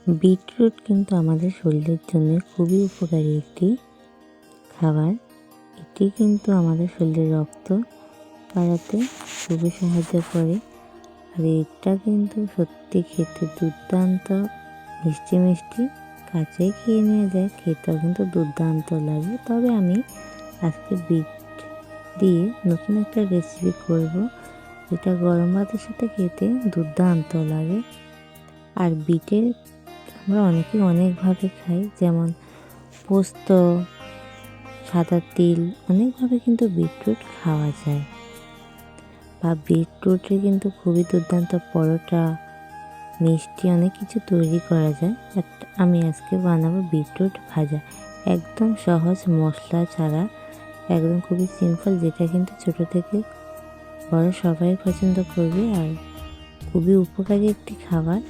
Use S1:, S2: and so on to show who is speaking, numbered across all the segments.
S1: Beetroot কিন্তু আমাদের শরীরের জন্য খুবই উপকারী একটি খাবার। এটি কিন্তু আমাদের শরীরে রক্ত বাড়াতে খুবই সাহায্য করে। আর এটা কিন্তু সত্যি খেতে দুর্দান্ত মিষ্টি মিষ্টি, কাঁচাই খেয়ে নিয়ে যায়, খেতেও কিন্তু দুর্দান্ত লাগে। তবে আমি আজকে বিট দিয়ে নতুন একটা রেসিপি করব, যেটা গরম ভাতের সাথে খেতে দুর্দান্ত লাগে। আর বিটের আমরা অনেকেই অনেকভাবে খাই, যেমন পোস্ত, সাদা তিল, অনেকভাবে কিন্তু বিটরুট খাওয়া যায়। বা বিটরুটে কিন্তু খুবই দুর্দান্ত পরোটা, মিষ্টি অনেক কিছু তৈরি করা যায়। বাট আমি আজকে বানাবো বিটরুট ভাজা, একদম সহজ, মশলা ছাড়া, একদম খুবই সিম্পল, যেটা কিন্তু ছোট থেকে বড় সবাই পছন্দ করবে। আর খুবই উপকারী একটি খাবার।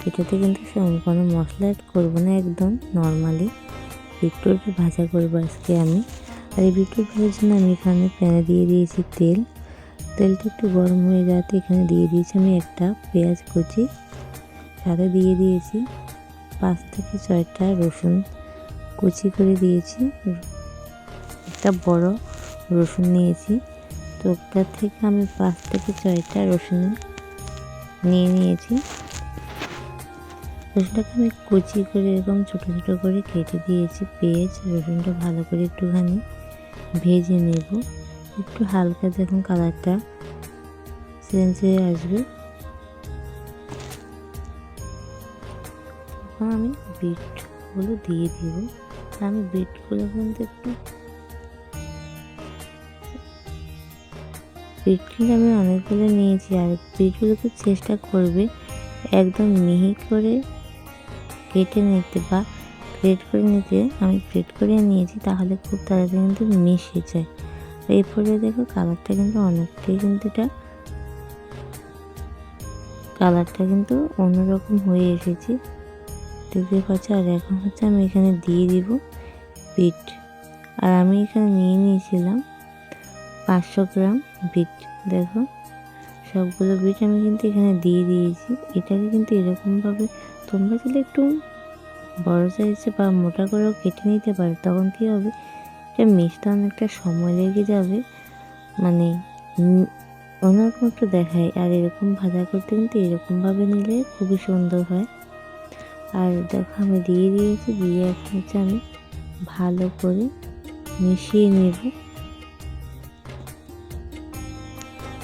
S1: এটাতে কিন্তু কোনো মশলা অ্যাড করবো না, একদম নর্মালি বিটরুট ভাজা করবো আজকে আমি। আর এই বিটরুট ভাজার জন্য আমি এখানে প্যানে দিয়ে দিয়েছি তেল। তেলটা একটু গরম হয়ে যাতে এখানে দিয়ে দিয়েছি আমি একটা পেঁয়াজ কুচি, সাথে দিয়ে দিয়েছি 5 থেকে 6টা রসুন কুচি করে দিয়েছি। একটা বড় রসুন নিয়েছি, তো ওটার থেকে আমি 5 থেকে 6টা রসুন নিয়েছি। রসুনটাকে আমি কুচি করে এরকম ছোট ছোট করে কেটে দিয়েছি। পেঁয়াজ রসুনটা ভালো করে একটুখানি ভেজে নেব, একটু হালকা যখন কালারটা চেঞ্জ হয়ে আসবে, তখন আমি বিটগুলো দিয়ে দিব। আমি বিটগুলো কিন্তু বিটগুলো আমি অনেকগুলো নিয়েছি। আর বিটগুলোকে চেষ্টা করবে একদম মিহি করে কেটে নিতে বা গ্রেট করে নিতে। আমি গ্রেট করে নিয়েছি, তাহলে খুব তাড়াতাড়ি কিন্তু মিশে যায়। এরপরে দেখো কালারটা কিন্তু অনেকটাই কিন্তু কালারটা কিন্তু অন্যরকম হয়ে এসেছে, দেখতে পাচ্ছ। আর এখন হচ্ছে আমি এখানে দিয়ে দিব বিট। আর আমি এখানে নিয়ে নিয়েছিলাম 500 গ্রাম বিট। দেখো সবগুলো বিট আমি কিন্তু এখানে দিয়ে দিয়েছি। এটাকে কিন্তু এরকমভাবে তোমরা যদি একটু বড় সাইজে বা মোটা করেও কেটে নিতে পারো, তখন কী হবে, এটা মিশতে অনেকটা সময় লেগে যাবে, মানে অন্যরকম একটু দেখায়। আর এরকম ভাজা করতে কিন্তু এরকমভাবে নিলে খুবই সুন্দর হয়। আর দেখো আমি দিয়ে দিয়েছি, দিয়ে এখন হচ্ছে আমি ভালো করে মিশিয়ে নেব।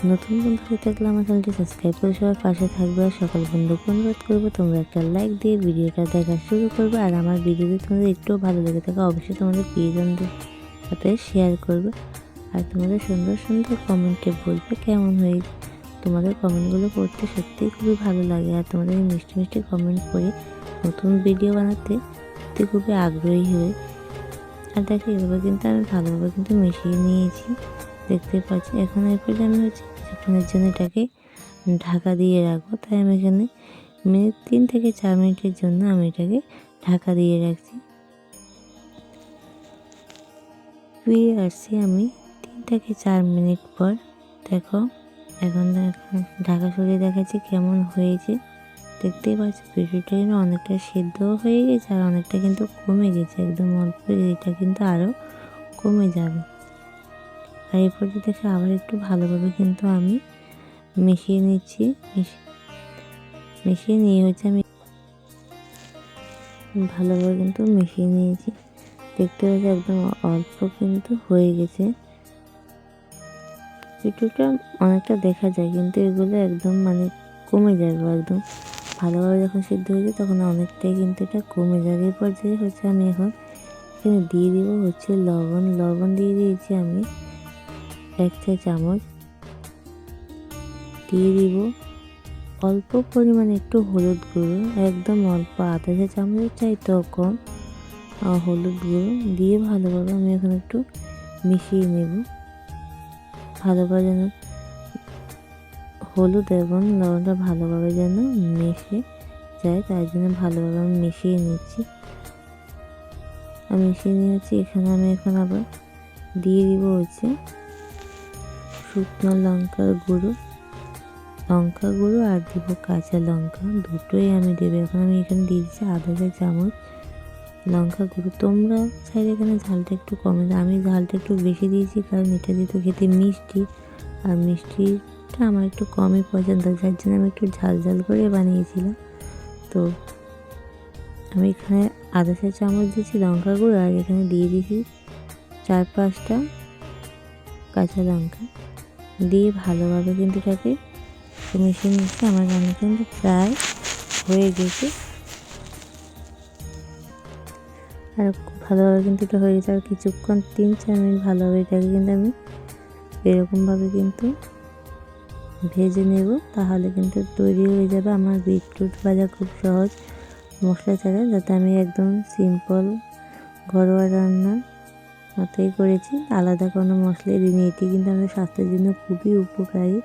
S1: নতুন বন্ধু হয়ে থাকলে আমার চ্যানেলটি সাবস্ক্রাইব করে সবার পাশে থাকবে। আর সকল বন্ধুকে অনুরোধ করবো তোমরা একটা লাইক দিয়ে ভিডিওটা দেখা শুরু করবে। আর আমার ভিডিওটি তোমাদের একটু ভালো লেগে থাকে অবশ্যই তোমাদের প্রিয়জনদের সাথে শেয়ার করবে। আর তোমাদের সুন্দর সুন্দর কমেন্টে বলবে কেমন হয়েছে। তোমাদের কমেন্টগুলো পড়তে সত্যিই খুবই ভালো লাগে। আর তোমাদের এই মিষ্টি মিষ্টি কমেন্ট করে নতুন ভিডিও বানাতে সত্যি খুবই আগ্রহী হয়ে। আর দেখো এভাবে কিন্তু আমি ভালোভাবে কিন্তু মিশিয়ে নিয়েছি, দেখতে পাচ্ছি। এখন এরপরে আমি হচ্ছে কিছুক্ষণের জন্য এটাকে ঢাকা দিয়ে রাখবো। তাই আমি এখানে 3 থেকে 4 মিনিটের জন্য আমি এটাকে ঢাকা দিয়ে রাখছি। ফিরে আসছি আমি 3 থেকে 4 মিনিট পর। দেখো এখন ঢাকা সরিয়ে দেখাচ্ছি কেমন হয়েছে, দেখতেই পাচ্ছি। ভিডিওটা কিন্তু অনেকটা সেদ্ধ হয়ে গেছে, আর অনেকটা কিন্তু কমে গেছে, একদম অল্প। এটা কিন্তু আরও কমে যাবে। আর এরপরে দেখে আবার একটু ভালোভাবে কিন্তু আমি মিশিয়ে নিচ্ছি। মিশিয়ে নিয়ে হচ্ছে আমি ভালোভাবে কিন্তু মিশিয়ে নিয়েছি, দেখতে পাচ্ছি একদম অল্প কিন্তু হয়ে গেছে। ভিডিওটা অনেকটা দেখা যায়, কিন্তু এগুলো একদম মানে কমে যাবে একদম। ভালোভাবে যখন সিদ্ধ হয়ে যায় তখন অনেকটাই কিন্তু এটা কমে যাবে। এই পর্যায়ে হচ্ছে আমি এখন এখানে দিয়ে দিব হচ্ছে লবণ দিয়ে দিয়েছি আমি 1 চা চামচ। দিয়ে দিব অল্প পরিমাণে একটু হলুদ গুঁড়ো, একদম অল্প, আধা চা চামচের চাইতেও কম হলুদ গুঁড়ো দিয়ে ভালোভাবে আমি এখন একটু মিশিয়ে নেব। ভালোভাবে যেন হলুদ এবং লবণটা ভালোভাবে যেন মিশে যায়, তার জন্য ভালোভাবে আমি মিশিয়ে নিচ্ছি। আমি মিশিয়ে নিয়েছি। এখানে আমি এখন আবার দিয়ে দিব হচ্ছে শুকনো লঙ্কার গুঁড়ো, লঙ্কা গুঁড়ো আর দেবো কাঁচা লঙ্কা, দুটোই আমি দেবো। এখন আমি এখানে দিয়ে দিচ্ছি আধা চা চামচ লঙ্কা গুঁড়ো। তোমরা চাইলে এখানে ঝালটা একটু কমে দাও, আমি ঝালটা একটু বেশি দিয়েছি কারণ এটা যেহেতু খেতে মিষ্টি, আর মিষ্টিটা আমার একটু কমই পছন্দ, যার জন্য আমি একটু ঝাল ঝাল করে বানিয়েছিলাম। তো আমি এখানে আধা চা চামচ দিয়েছি লঙ্কা গুঁড়ো, আর এখানে দিয়ে দিয়েছি 4-5টা কাঁচা লঙ্কা দিয়ে ভালোভাবে কিন্তু এটাকে মিশিয়ে নিচ্ছি। আমার রান্না কিন্তু প্রায় হয়ে গেছে, আর খুব ভালোভাবে কিন্তু এটা হয়ে গেছে। আর কিছুক্ষণ 3-4 মিনিট ভালোভাবে এটাকে কিন্তু আমি এরকমভাবে কিন্তু ভেজে নেব, তাহলে কিন্তু তৈরি হয়ে যাবে। আমার বিটরুট ভাজা খুব সহজ মশলা ছাড়া, যাতে আমি একদম সিম্পল ঘরোয়া রান্নার মতোই করেছি, আলাদা কোনো মশলাই দিইনি। এটি কিন্তু আমাদের স্বাস্থ্যের জন্য খুবই উপকারী,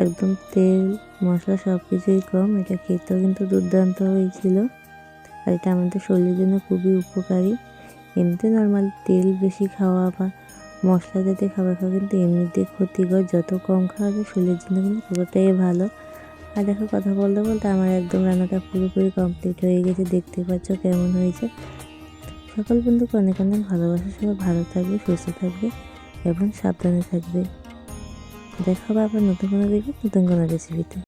S1: একদম তেল মশলা সব কিছুই কম। এটা খেতেও কিন্তু দুর্দান্ত হয়েছিল, আর এটা আমাদের শরীরের জন্য খুবই উপকারী। এমনিতে নর্মাল তেল বেশি খাওয়া বা মশলা জাতীয় খাবার খাওয়া কিন্তু এমনিতে ক্ষতিকর, যত কম খাওয়া যায় শরীরের জন্য কিন্তু ততটাই ভালো। আর দেখো কথা বলতে বলতে আমার একদম রান্নাটা পুরোপুরি কমপ্লিট হয়ে গেছে, দেখতে পাচ্ছ কেমন হয়েছে। সকল বন্ধুকে অনেক অনেক ভালোবাসা, সবাই ভালো থাকবে, সুস্থ থাকবে এবং সাবধানে থাকবে। দেখা হবে আবার নতুন কোনো ভিডিও, নতুন কোনো রেসিপিতে।